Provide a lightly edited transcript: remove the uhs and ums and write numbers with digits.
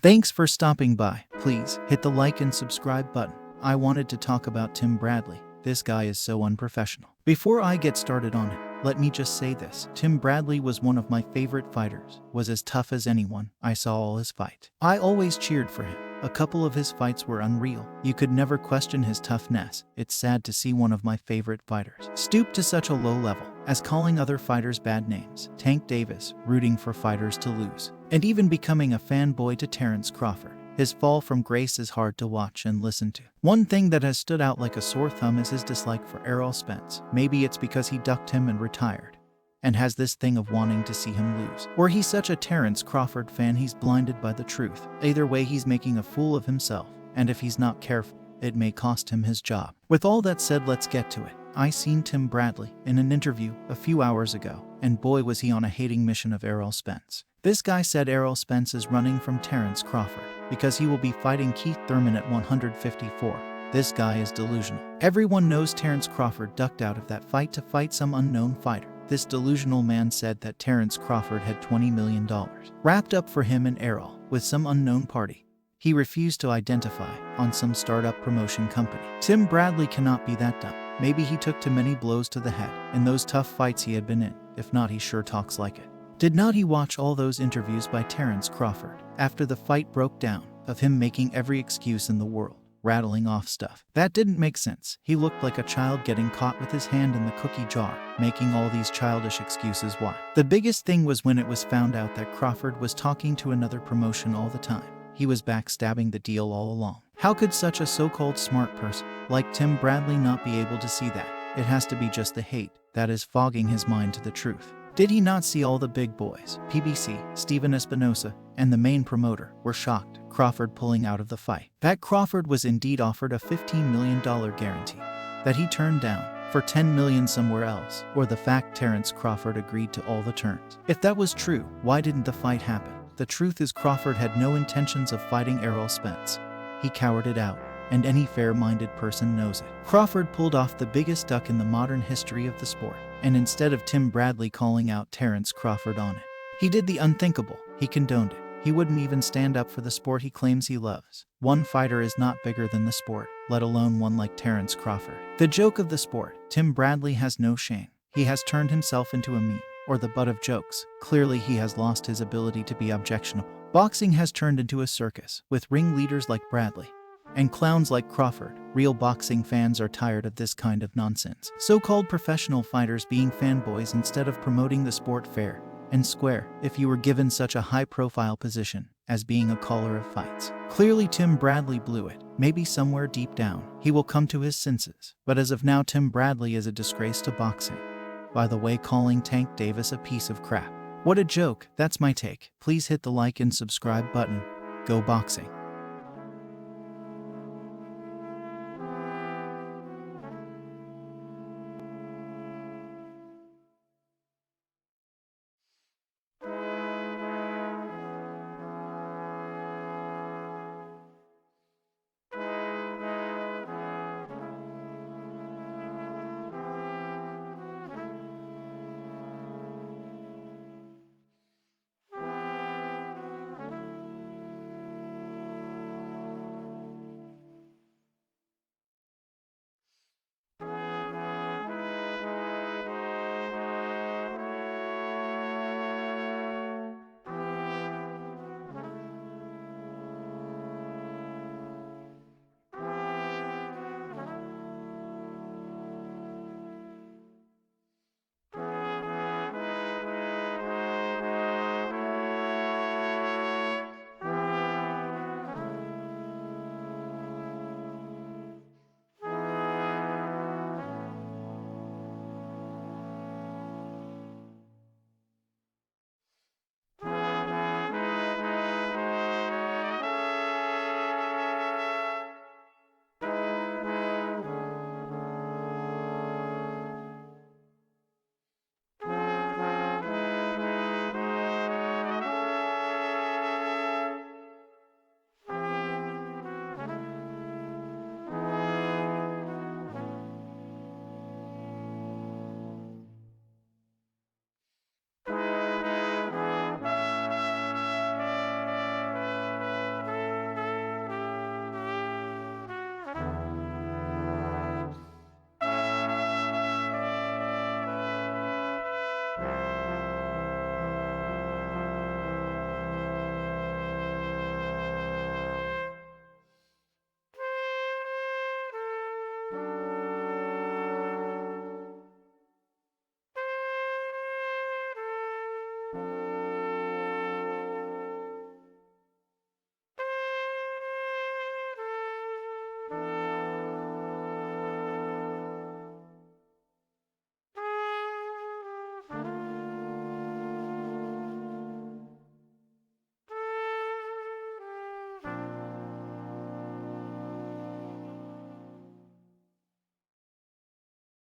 Thanks for stopping by. Please hit the like and subscribe button. I wanted to talk about Tim Bradley. This guy is so unprofessional. Before I get started on it, let me just say this. Tim Bradley was one of my favorite fighters, was as tough as anyone. I saw all his fight. I always cheered for him. A couple of his fights were unreal. You could never question his toughness. It's sad to see one of my favorite fighters stoop to such a low level, as calling other fighters bad names. Tank Davis, rooting for fighters to lose, and even becoming a fanboy to Terence Crawford. His fall from grace is hard to watch and listen to. One thing that has stood out like a sore thumb is his dislike for Errol Spence. Maybe it's because he ducked him and retired, and has this thing of wanting to see him lose. Or he's such a Terence Crawford fan he's blinded by the truth. Either way, he's making a fool of himself, and if he's not careful, it may cost him his job. With all that said, let's get to it. I seen Tim Bradley in an interview a few hours ago, and boy was he on a hating mission of Errol Spence. This guy said Errol Spence is running from Terence Crawford because he will be fighting Keith Thurman at 154. This guy is delusional. Everyone knows Terence Crawford ducked out of that fight to fight some unknown fighter. This delusional man said that Terence Crawford had $20 million wrapped up for him and Errol with some unknown party he refused to identify on some startup promotion company. Tim Bradley cannot be that dumb. Maybe he took too many blows to the head in those tough fights he had been in. If not, he sure talks like it. Did not he watch all those interviews by Terence Crawford after the fight broke down, of him making every excuse in the world, rattling off stuff that didn't make sense? He looked like a child getting caught with his hand in the cookie jar, making all these childish excuses. Why? The biggest thing was when it was found out that Crawford was talking to another promotion all the time. He was backstabbing the deal all along. How could such a so-called smart person like Tim Bradley not be able to see that? It has to be just the hate that is fogging his mind to the truth. Did he not see all the big boys, PBC, Steven Espinosa, and the main promoter, were shocked Crawford pulling out of the fight? That Crawford was indeed offered a $15 million guarantee that he turned down for $10 million somewhere else, or the fact Terence Crawford agreed to all the terms. If that was true, why didn't the fight happen? The truth is Crawford had no intentions of fighting Errol Spence. He cowered it out, and any fair-minded person knows it. Crawford pulled off the biggest duck in the modern history of the sport, and instead of Tim Bradley calling out Terence Crawford on it, he did the unthinkable. He condoned it. He wouldn't even stand up for the sport he claims he loves. One fighter is not bigger than the sport, let alone one like Terence Crawford. The joke of the sport, Tim Bradley has no shame. He has turned himself into a meme, or the butt of jokes. Clearly he has lost his ability to be objectionable. Boxing has turned into a circus, with ringleaders like Bradley and clowns like Crawford. Real boxing fans are tired of this kind of nonsense. So-called professional fighters being fanboys instead of promoting the sport fair and square. If you were given such a high-profile position as being a caller of fights, clearly Tim Bradley blew it. Maybe somewhere deep down, he will come to his senses. But as of now, Tim Bradley is a disgrace to boxing. By the way, calling Tank Davis a piece of crap. What a joke. That's my take. Please hit the like and subscribe button. Go boxing.